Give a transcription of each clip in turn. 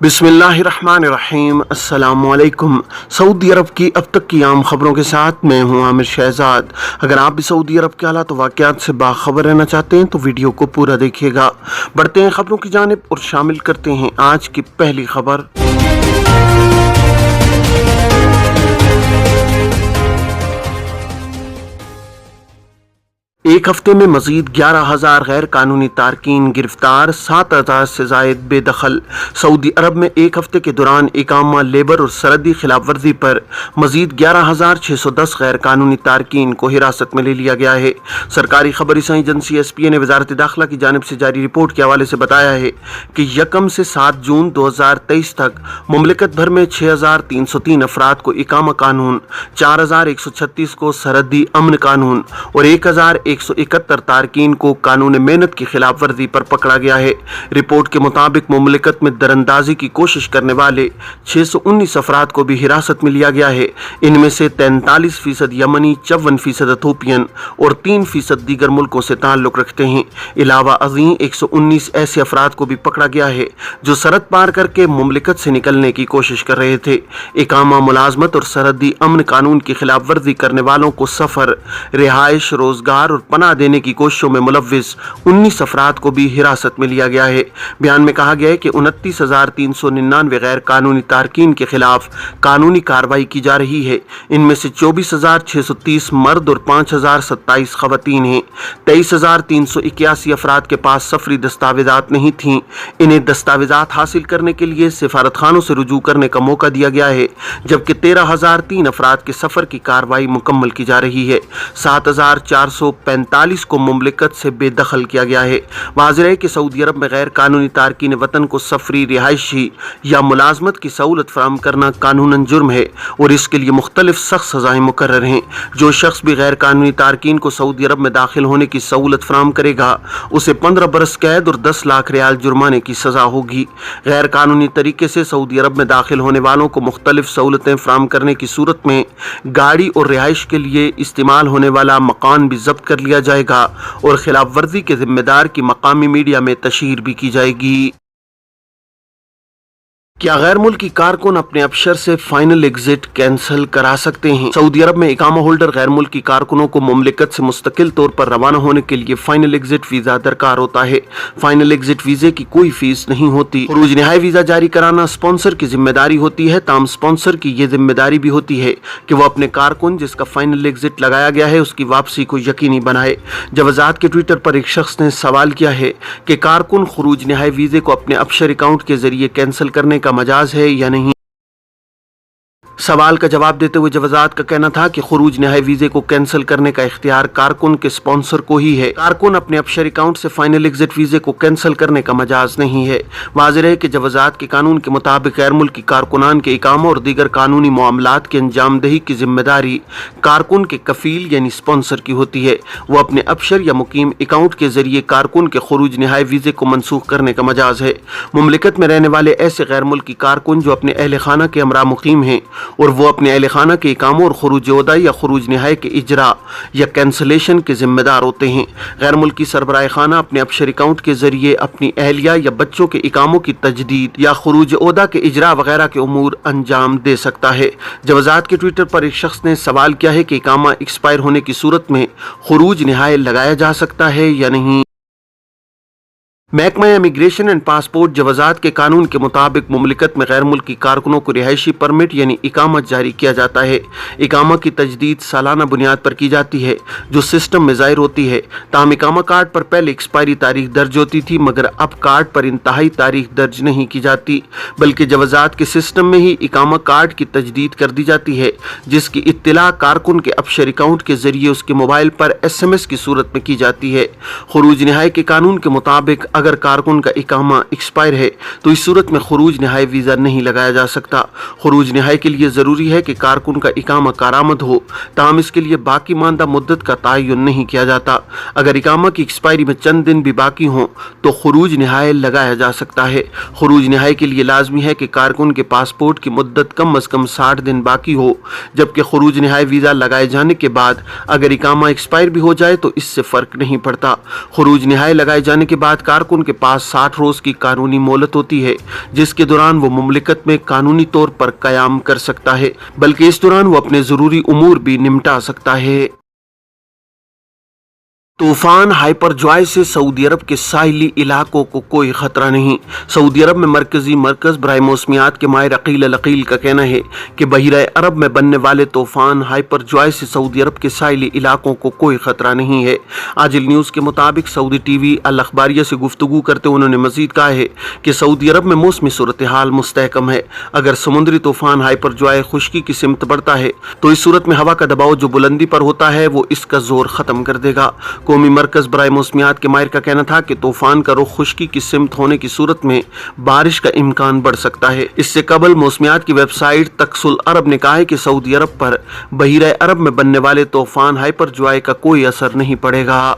बिस्मिल्लाहिर्रहमानिर्रहीम। अस्सलामुअलैकुम। सऊदी अरब की अब तक की आम खबरों के साथ मैं हूं आमिर शहजाद। अगर आप भी सऊदी अरब के हालात वाक़यात से बाखबर रहना चाहते हैं तो वीडियो को पूरा देखिएगा। बढ़ते हैं खबरों की जानिब और शामिल करते हैं आज की पहली खबर। एक हफ्ते में मजीद 11,000 गैर कानूनी तारकीन गिरफ्तार, 7,000 से जायद बेदखल। सऊदी अरब में एक हफ्ते के दौरान इकामा, लेबर और सरहदी खिलाफ वर्जी पर मजीद 11,610 गैर कानूनी तारकीन को हिरासत में ले लिया गया है। सरकारी खबर रसाई एजेंसी SPA ने वजारत दाखिला की जानिब से जारी रिपोर्ट के हवाले से बताया है कि 1 से 7 जून 2023 तक मुमलिकत भर में 6,303 अफराद को इकामा कानून, 4,136 को सरहदी अमन कानून और 1,171 तारकीन को कानून मेहनत की खिलाफ वर्जी पर पकड़ा गया है। रिपोर्ट के मुताबिक मुमलिकत में दरअंदाजी की कोशिश करने वाले 619 अफराद को भी हिरासत में लिया गया है। इनमें से 43% यमनी, 54% इथोपियन और 3% दीगर मुल्कों से ताल्लुक रखते हैं। इलावा अजीम 119 ऐसे अफराद को भी पकड़ा गया है जो सरहद पार करके मुमलिकत से निकलने की कोशिश कर रहे थे। इकामा, मुलाजमत और सरहदी अमन कानून की खिलाफ वर्जी करने वालों को सफर, रिहाइश, रोजगार और पनाह देने की कोशिशों में मुलव्विस 19 अफराद को भी हिरासत में लिया गया है। बयान में कहा गया है कि 29,399 गैर कानूनी तारकीन के खिलाफ कानूनी कार्रवाई की जा रही है। इनमें से 24,630 मर्द और 5,027 खवातीन हैं। 23,381 अफराद के पास सफरी दस्तावेजात नहीं थीं। इन्हें दस्तावेजात हासिल करने के लिए सिफारत खानों से रुजू करने का मौका दिया गया है, जबकि 13,003 अफराद के सफर की कार्रवाई मुकम्मल की जा रही है। 7,445 को मुमलिकत से बेदखल किया गया है। वाज़ेह है कि सऊदी अरब में गैर कानूनी तारकीन वतन को सफरी, रिहायशी या मुलाजमत की सहूलत फराहम करना कानूनन जुर्म है और इसके लिए मुख्तलिफ सख्त सजाएं मुकर्रर हैं। जो शख्स भी गैर कानूनी तारकीन को सऊदी अरब में दाखिल होने की सहूलत फराहम करेगा उसे 15 बरस कैद और 10 लाख रियाल जुर्माने की सजा होगी। गैर कानूनी तरीके से सऊदी अरब में दाखिल होने वालों को मुख्तलिफ सहूलतें फराहम करने की सूरत में गाड़ी और रिहाइश के लिए इस्तेमाल होने वाला मकान भी जब्त कर लिया जाएगा और खिलाफ वर्जी के जिम्मेदार की मकामी मीडिया में तशहीर भी की जाएगी। क्या गैर मुल्की कारकुन अपने अफसर से फाइनल एग्जिट कैंसिल करा सकते हैं? सऊदी अरब में इकामा होल्डर गैर मुल्की कारकुनों को मुमलिकत से मुस्तकिल तौर पर रवाना होने के लिए फाइनल एग्जिट वीजा दरकार होता है। फाइनल एग्जिट वीजे की कोई फीस नहीं होती। खुरूज निहाई वीजा जारी कराना स्पॉन्सर की जिम्मेदारी होती है। ताम स्पॉन्सर की ये जिम्मेदारी भी होती है कि वो अपने कारकुन जिसका फाइनल एग्जिट लगाया गया है उसकी वापसी को यकीनी बनाए। जवाजात के ट्विटर पर एक शख्स ने सवाल किया है कि कारकुन खुरूज निहाई वीजे को अपने अफसर अकाउंट के जरिए कैंसिल करने का मजाज है या नहीं। सवाल का जवाब देते हुए जवाजात का कहना था कि खुरूज निहाई वीजे को कैंसिल करने का इख्तियार कारकुन के स्पॉन्सर को ही है। कारकुन अपने अफसर अकाउंट से फाइनल एग्जिट वीजे को कैंसिल करने का मजाज नहीं है। वाज़ेह है कि जवाजात के कानून के मुताबिक गैर मुल्की कारकुनान के इकामा और दीगर कानूनी मामलात की अंजामदही की जिम्मेदारी कारकुन के कफील यानी स्पॉन्सर की होती है। वो अपने अफसर या मुकीम अकाउंट के जरिए कारकुन के खुरूज निहाई वीजे को मनसूख करने का मजाज है। मुमलिकत में रहने वाले ऐसे गैर मुल्की कारकुन जो अपने अहल खाना के हमरा मुकीम हैं और वो अपने अहल खाना के इकामों और खुरूज ओहदा या खुरूज निहाई के इजरा या कैंसलेशन के जिम्मेदार होते हैं। गैर मुल्की सरबराह खाना अपने अफसर अकाउंट के जरिए अपनी अहलिया या बच्चों के इकामों की तजदीद या खुरूज ओहदा के इजरा वगैरह के उमूर अंजाम दे सकता है। जवाजात के ट्विटर पर एक शख्स ने सवाल किया है कि इकामा एक्सपायर होने की सूरत में खुरूज निहाई लगाया जा सकता है या नहीं। महकमा इमिग्रेशन एंड पासपोर्ट जवाजात के कानून के मुताबिक मुमलिकत में गैर मुल्की कारकुनों को रिहायशी परमिट यानी इकामत जारी किया जाता है। इकामा की तजदीद सालाना बुनियाद पर की जाती है जो सिस्टम में ज़ाहिर होती है। ताहम इकामा कार्ड पर पहले एक्सपायरी तारीख दर्ज होती थी मगर अब कार्ड पर इंतहाई तारीख दर्ज नहीं की जाती बल्कि जवाजात के सिस्टम में ही इकामा कार्ड की तजदीद कर दी जाती है जिसकी इत्तला कारकुन के अफसर अकाउंट के जरिए उसके मोबाइल पर SMS की सूरत में की जाती है। खुरूज निहाई के कानून के मुताबिक अगर कारकुन का इकामा एक्सपायर है तो इस सूरत में खुरूज निहाई वीज़ा नहीं लगाया जा सकता। खुरूज निहाई के लिए ज़रूरी है कि कारकुन का इकामा कारामद हो, ताहम इसके लिए बाकी मानदा मुद्दत का तयन नहीं किया जाता। अगर इकामा की एक्सपायरी में चंद दिन भी बाकी हों तो खुरूज निहाई लगाया जा सकता है। खुरूज निहाई के लिए लाजमी है कि कारकुन के पासपोर्ट की मुद्दत कम अज़ कम 60 दिन बाकी हो, जबकि खुरूज निहाई वीज़ा लगाए जाने के बाद अगर इकामा एक्सपायर भी हो जाए तो इससे फ़र्क नहीं पड़ता। खुरूज निहाई लगाए जाने के बाद कारकुन کارکن کے پاس 60 روز کی قانونی مہلت ہوتی ہے، جس کے دوران وہ مملکت میں قانونی طور پر قیام کر سکتا ہے، بلکہ اس دوران وہ اپنے ضروری امور بھی نمٹا سکتا ہے۔ طوفان ہائپر جوائے سے سعودی عرب کے ساحلی علاقوں کو کوئی خطرہ نہیں۔ سعودی عرب میں مرکزی مرکز برائے موسمیات کے ماہر عقیل العقیل کا کہنا ہے کہ بحیرہ عرب میں بننے والے طوفان ہائپر جوائے سے سعودی عرب کے ساحلی علاقوں کو کوئی خطرہ نہیں ہے۔ عاجل نیوز کے مطابق سعودی ٹی وی الاخباریہ سے گفتگو کرتے انہوں نے مزید کہا ہے کہ سعودی عرب میں موسمی صورتحال مستحکم ہے۔ اگر سمندری طوفان ہائپر جوائے خشکی کی سمت بڑھتا ہے تو اس صورت میں ہوا کا دباؤ جو بلندی پر ہوتا ہے وہ اس کا زور ختم کر دے گا۔ قومی مرکز برائے موسمیات کے ماہر کا کہنا تھا کہ طوفان کا رخ خشکی کی سمت ہونے کی صورت میں بارش کا امکان بڑھ سکتا ہے۔ اس سے قبل موسمیات کی ویب سائٹ تقص العرب نے کہا ہے کہ سعودی عرب پر بحیرہ عرب میں بننے والے طوفان ہائپر جوائے کا کوئی اثر نہیں پڑے گا۔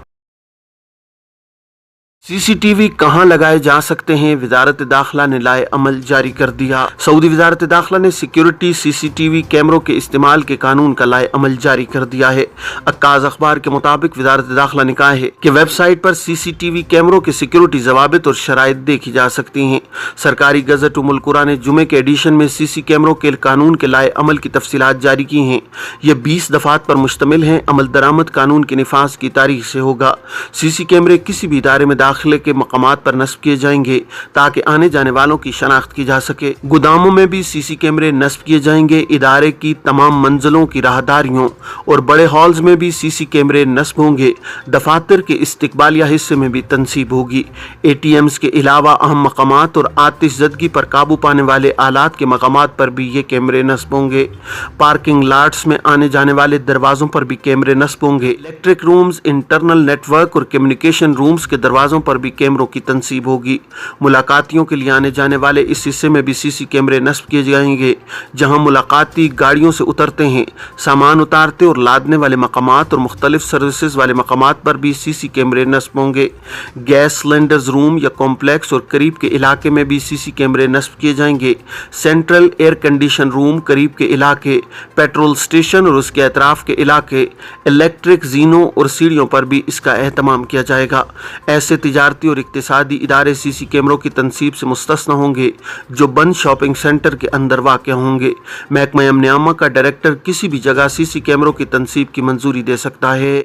سی سی ٹی وی کہاں لگائے جا سکتے ہیں؟ وزارت داخلہ نے لائے عمل جاری کر دیا۔ سعودی وزارت داخلہ نے سیکیورٹی سی سی ٹی وی کیمروں کے استعمال کے قانون کا لائے عمل جاری کر دیا ہے۔ عکاظ اخبار کے مطابق وزارت داخلہ نے کہا ہے کہ ویب سائٹ پر سی سی ٹی وی کیمروں کے سیکیورٹی ضوابط اور شرائط دیکھی جا سکتی ہیں۔ سرکاری گزٹ القرآن نے جمعے کے ایڈیشن میں سی سی کیمروں کے قانون کے لائے عمل کی تفصیلات جاری کی ہیں۔ یہ 20 دفعات پر مشتمل ہیں۔ عمل درآمد قانون کے نفاذ کی تاریخ سے ہوگا۔ سی سی کیمرے کسی بھی ادارے میں داخلے کے مقامات پر نصب کیے جائیں گے تاکہ آنے جانے والوں کی شناخت کی جا سکے۔ گوداموں میں بھی سی سی کیمرے نصب کیے جائیں گے۔ ادارے کی تمام منزلوں کی راہداریوں اور بڑے ہالز میں بھی سی سی کیمرے نصب ہوں گے۔ دفاتر کے استقبالیہ حصے میں بھی تنصیب ہوگی۔ اے ٹی ایمز کے علاوہ اہم مقامات اور آتش زدگی پر قابو پانے والے آلات کے مقامات پر بھی یہ کیمرے نصب ہوں گے۔ پارکنگ لاٹس میں آنے جانے والے دروازوں پر بھی کیمرے نصب ہوں گے۔ Electric rooms, internal network اور کمیونیکیشن رومز کے دروازوں پر بھی کیمروں کی تنصیب ہوگی۔ ملاقاتیوں کے لیے آنے جانے والے اس حصے میں بھی سی سی کیمرے نصب کیے جائیں گے۔ جہاں ملاقاتی گاڑیوں سے اترتے ہیں، سامان اتارتے اور لادنے والے مقامات اور مختلف سروسز والے مقامات پر بھی سی سی کیمرے نصب ہوں گے۔ گیس سلنڈرز روم یا کمپلیکس اور قریب کے علاقے میں بھی سی سی کیمرے نصب کیے جائیں گے۔ سینٹرل ایئر کنڈیشن روم، قریب کے علاقے، پیٹرول اسٹیشن اور اس کے اطراف کے علاقے، الیکٹرک زینوں اور سیڑھیوں پر بھی اس کا اہتمام کیا جائے گا۔ ایسے تجارتی اور اقتصادی ادارے سی سی کیمروں کی تنصیب سے مستثنی ہوں گے جو بند شاپنگ سینٹر کے اندر واقع ہوں گے۔ محکمہ امن عامہ کا ڈائریکٹر کسی بھی جگہ سی سی کیمروں کی تنصیب کی منظوری دے سکتا ہے۔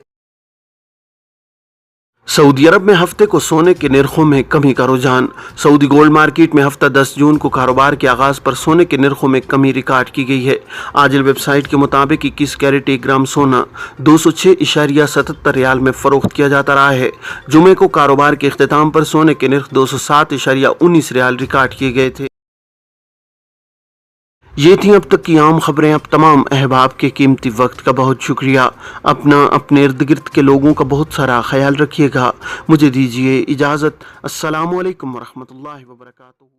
سعودی عرب میں ہفتے کو سونے کے نرخوں میں کمی کا رجحان۔ سعودی گولڈ مارکیٹ میں ہفتہ 10 جون کو کاروبار کے آغاز پر سونے کے نرخوں میں کمی ریکارڈ کی گئی ہے۔ عاجل ویب سائٹ کے مطابق 21 کیرٹ 1 گرام سونا 206.77 ریال میں فروخت کیا جاتا رہا ہے۔ جمعے کو کاروبار کے اختتام پر سونے کے نرخ 207.19 ریال ریکارڈ کیے گئے تھے۔ یہ تھیں اب تک کی عام خبریں۔ اب تمام احباب کے قیمتی وقت کا بہت شکریہ۔ اپنا اپنے ارد گرد کے لوگوں کا بہت سارا خیال رکھیے گا۔ مجھے دیجیے اجازت۔ السلام علیکم ورحمۃ اللہ وبرکاتہ۔